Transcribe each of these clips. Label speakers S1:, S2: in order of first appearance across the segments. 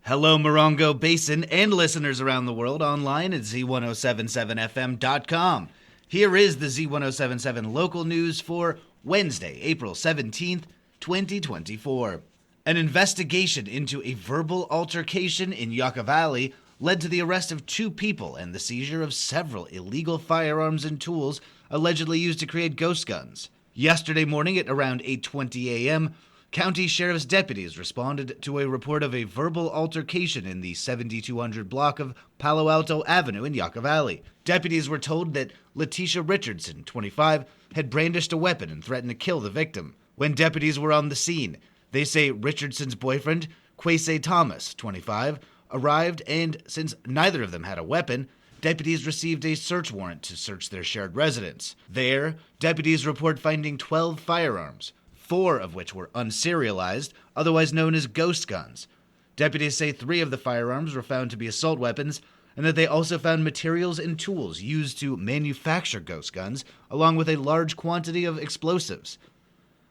S1: Hello, Morongo Basin and listeners around the world online at Z107.7fm.com. Here is the Z107.7 local news for Wednesday, April 17th, 2024. An investigation into a verbal altercation in Yucca Valley led to the arrest of 2 people and the seizure of several illegal firearms and tools allegedly used to create ghost guns. Yesterday morning at around 8:20 a.m., County Sheriff's deputies responded to a report of a verbal altercation in the 7200 block of Palo Alto Avenue in Yucca Valley. Deputies were told that Letitia Richardson, 25, had brandished a weapon and threatened to kill the victim. When deputies were on the scene, they say Richardson's boyfriend, Kwesi Thomas, 25, arrived, and since neither of them had a weapon, deputies received a search warrant to search their shared residence. There, deputies report finding 12 firearms, 4 of which were unserialized, otherwise known as ghost guns. Deputies say 3 of the firearms were found to be assault weapons, and that they also found materials and tools used to manufacture ghost guns, along with a large quantity of explosives.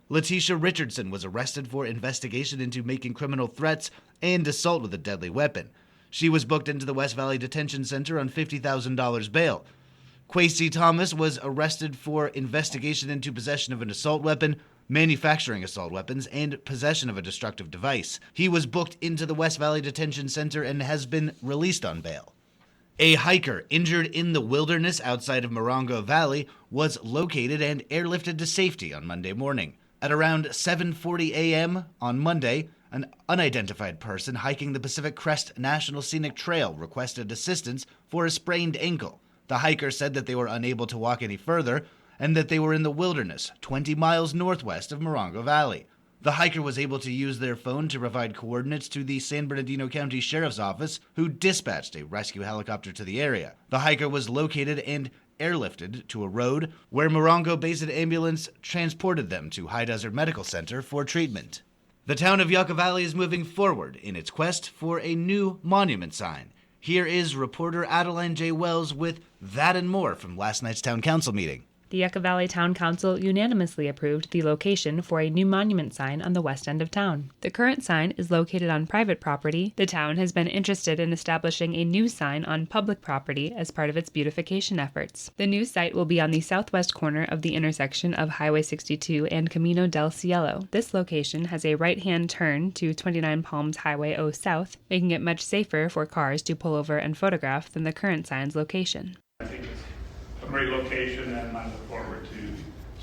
S1: Letitia Richardson was arrested for investigation into making criminal threats and assault with a deadly weapon. She was booked into the West Valley Detention Center on $50,000 bail. Kwesi Thomas was arrested for investigation into possession of an assault weapon, manufacturing assault weapons, and possession of a destructive device. He was booked into the West Valley Detention Center and has been released on bail. A hiker injured in the wilderness outside of Morongo Valley was located and airlifted to safety on Monday morning. At around 7:40 a.m. on Monday, an unidentified person hiking the Pacific Crest National Scenic Trail requested assistance for a sprained ankle. The hiker said that they were unable to walk any further and that they were in the wilderness, 20 miles northwest of Morongo Valley. The hiker was able to use their phone to provide coordinates to the San Bernardino County Sheriff's Office, who dispatched a rescue helicopter to the area. The hiker was located and airlifted to a road where Morongo Basin Ambulance transported them to High Desert Medical Center for treatment. The town of Yucca Valley is moving forward in its quest for a new monument sign. Here is reporter Adeline J. Wells with that and more from last night's town council meeting.
S2: The Yucca Valley Town Council unanimously approved the location for a new monument sign on the west end of town. The current sign is located on private property. The town has been interested in establishing a new sign on public property as part of its beautification efforts. The new site will be on the southwest corner of the intersection of Highway 62 and Camino del Cielo. This location has a right-hand turn to 29 Palms Highway O South, making it much safer for cars to pull over and photograph than the current sign's location.
S3: I think it's a great location, and I look forward to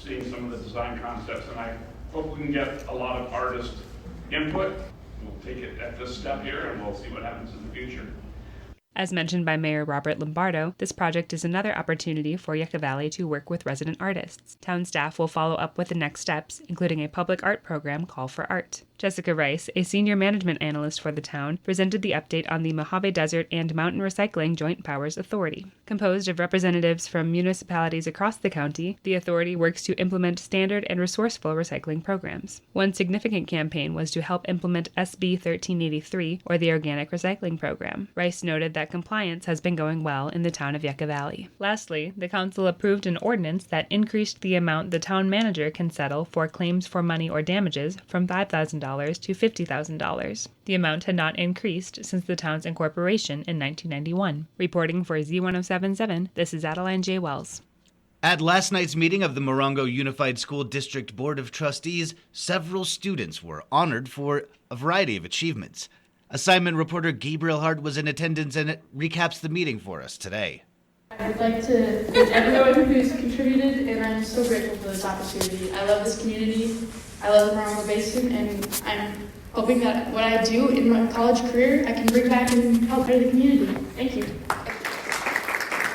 S3: seeing some of the design concepts, and I hope we can get a lot of artist input. We'll take it at this step here, and we'll see what happens in the future.
S2: As mentioned by Mayor Robert Lombardo, this project is another opportunity for Yucca Valley to work with resident artists. Town staff will follow up with the next steps, including a public art program, Call for Art. Jessica Rice, a senior management analyst for the town, presented the update on the Mojave Desert and Mountain Recycling Joint Powers Authority. Composed of representatives from municipalities across the county, the authority works to implement standard and resourceful recycling programs. One significant campaign was to help implement SB 1383, or the Organic Recycling Program. Rice noted that compliance has been going well in the town of Yucca Valley. Lastly, the council approved an ordinance that increased the amount the town manager can settle for claims for money or damages from $5,000 to $50,000. The amount had not increased since the town's incorporation in 1991. Reporting for Z107.7, this is Adeline J. Wells.
S1: At last night's meeting of the Morongo Unified School District Board of Trustees, several students were honored for a variety of achievements. Assignment reporter Gabriel Hart was in attendance and recaps the meeting for us today.
S4: I'd like to thank everyone who's contributed, and I'm so grateful for this opportunity. I love this community, I love the Morongo Basin, and I'm hoping that what I do in my college career, I can bring back and help better the community. Thank you.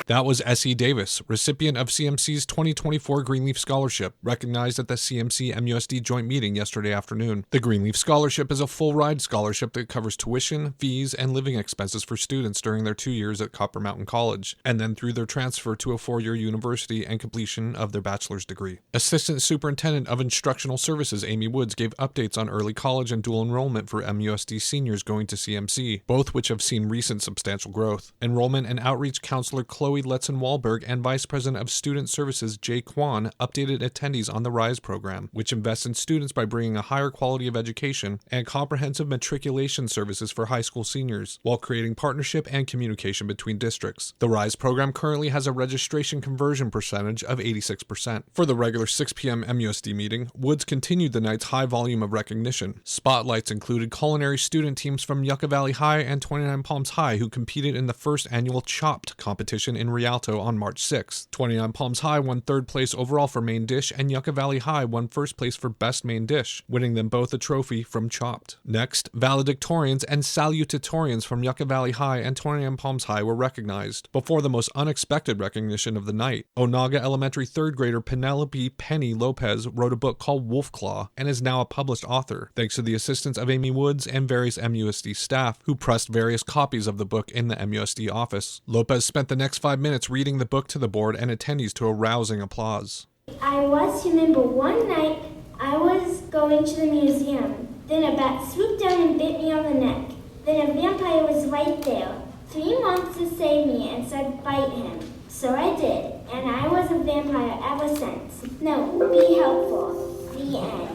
S5: That was S.E. Davis, recipient of CMC's 2024 Greenleaf Scholarship, recognized at the CMC MUSD joint meeting yesterday afternoon. The Greenleaf Scholarship is a full-ride scholarship that covers tuition, fees, and living expenses for students during their 2 years at Copper Mountain College, and then through their transfer to a 4-year university and completion of their bachelor's degree. Assistant Superintendent of Instructional Services Amy Woods gave updates on early college and dual enrollment for MUSD seniors going to CMC, both which have seen recent substantial growth. Enrollment and outreach counselor Chloe Chloe Letzen-Wahlberg and Vice President of Student Services Jay Kwan updated attendees on the RISE program, which invests in students by bringing a higher quality of education and comprehensive matriculation services for high school seniors, while creating partnership and communication between districts. The RISE program currently has a registration conversion percentage of 86%. For the regular 6 p.m. MUSD meeting, Woods continued the night's high volume of recognition. Spotlights included culinary student teams from Yucca Valley High and 29 Palms High who competed in the first annual Chopped competition in Rialto on March 6th. 29 Palms High won third place overall for main dish, and Yucca Valley High won first place for best main dish, winning them both a trophy from Chopped. Next, valedictorians and salutatorians from Yucca Valley High and 29 Palms High were recognized. Before the most unexpected recognition of the night, Onaga Elementary third grader Penelope Penny Lopez wrote a book called Wolf Claw and is now a published author, thanks to the assistance of Amy Woods and various MUSD staff who pressed various copies of the book in the MUSD office. Lopez spent the next 5 minutes reading the book to the board and attendees to a rousing applause.
S6: I remember one night I was going to the museum. Then a bat swooped down and bit me on the neck. Then a vampire was right there. 3 monsters saved me and said bite him. So I did, and I was a vampire ever since. No, be helpful. The end.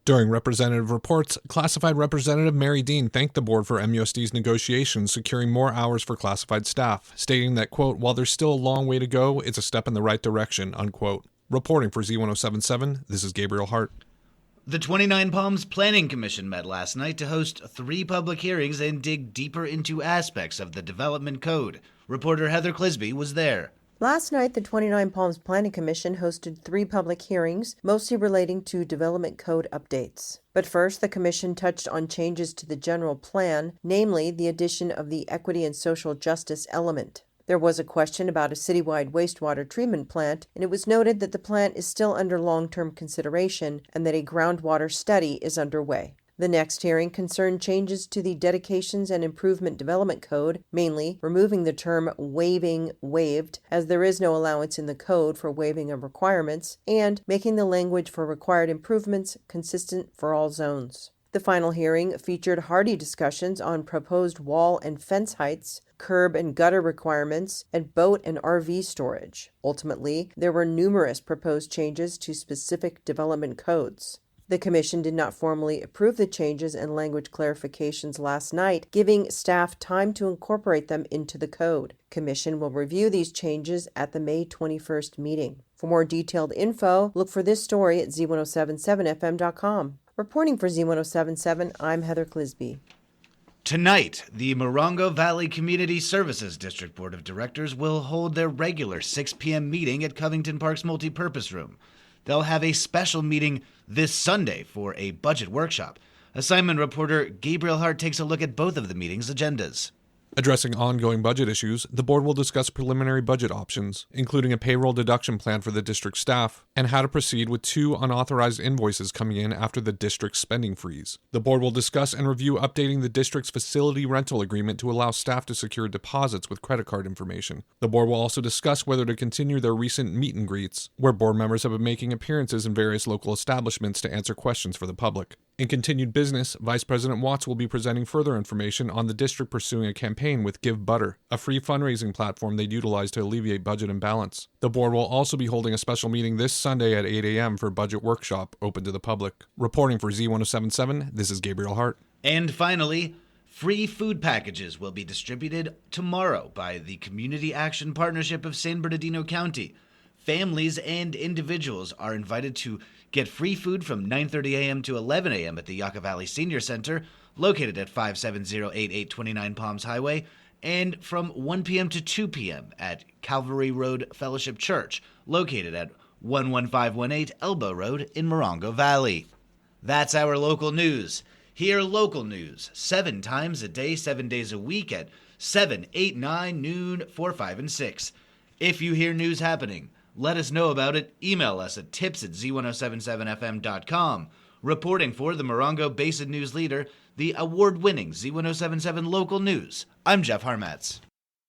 S5: During representative reports, classified representative Mary Dean thanked the board for MUSD's negotiations securing more hours for classified staff, stating that, quote, while there's still a long way to go, it's a step in the right direction, unquote. Reporting for Z107.7, this is Gabriel Hart.
S1: The 29 Palms Planning Commission met last night to host 3 public hearings and dig deeper into aspects of the development code. Reporter Heather Clisby was there.
S7: Last night, the 29 Palms Planning Commission hosted 3 public hearings, mostly relating to development code updates. But first, the commission touched on changes to the general plan, namely the addition of the equity and social justice element. There was a question about a citywide wastewater treatment plant, and it was noted that the plant is still under long-term consideration and that a groundwater study is underway. The next hearing concerned changes to the Dedications and Improvement Development Code, mainly removing the term waiving waived, as there is no allowance in the code for waiving of requirements, and making the language for required improvements consistent for all zones. The final hearing featured hearty discussions on proposed wall and fence heights, curb and gutter requirements, and boat and RV storage. Ultimately, there were numerous proposed changes to specific development codes. The Commission did not formally approve the changes and language clarifications last night, giving staff time to incorporate them into the code. Commission will review these changes at the May 21st meeting. For more detailed info, look for this story at Z107.7fm.com. Reporting for Z107.7, I'm Heather Clisby.
S1: Tonight, the Morongo Valley Community Services District Board of Directors will hold their regular 6 p.m. meeting at Covington Park's multipurpose room. They'll have a special meeting this Sunday for a budget workshop. Assignment reporter Gabriel Hart takes a look at both of the meeting's agendas.
S5: Addressing ongoing budget issues, the board will discuss preliminary budget options, including a payroll deduction plan for the district staff, and how to proceed with 2 unauthorized invoices coming in after the district's spending freeze. The board will discuss and review updating the district's facility rental agreement to allow staff to secure deposits with credit card information. The board will also discuss whether to continue their recent meet and greets, where board members have been making appearances in various local establishments to answer questions for the public. In continued business, Vice President Watts will be presenting further information on the district pursuing a campaign with Give Butter, a free fundraising platform they'd utilize to alleviate budget imbalance. The board will also be holding a special meeting this Sunday at 8 a.m. for a budget workshop open to the public. Reporting for Z107.7, this is Gabriel Hart.
S1: And finally, free food packages will be distributed tomorrow by the Community Action Partnership of San Bernardino County. Families and individuals are invited to get free food from 9:30 a.m. to 11 a.m. at the Yucca Valley Senior Center, located at 57088 29 Palms Highway, and from 1 p.m. to 2 p.m. at Calvary Road Fellowship Church, located at 11518 Elbow Road in Morongo Valley. That's our local news. Hear local news 7 times a day, 7 days a week at 7, 8, 9, noon, 4, 5, and 6. If you hear news happening, let us know about it. Email us at tips@z1077fm.com. Reporting for the Morongo Basin News Leader, the award-winning Z1077 Local News, I'm Jeff Harmatz.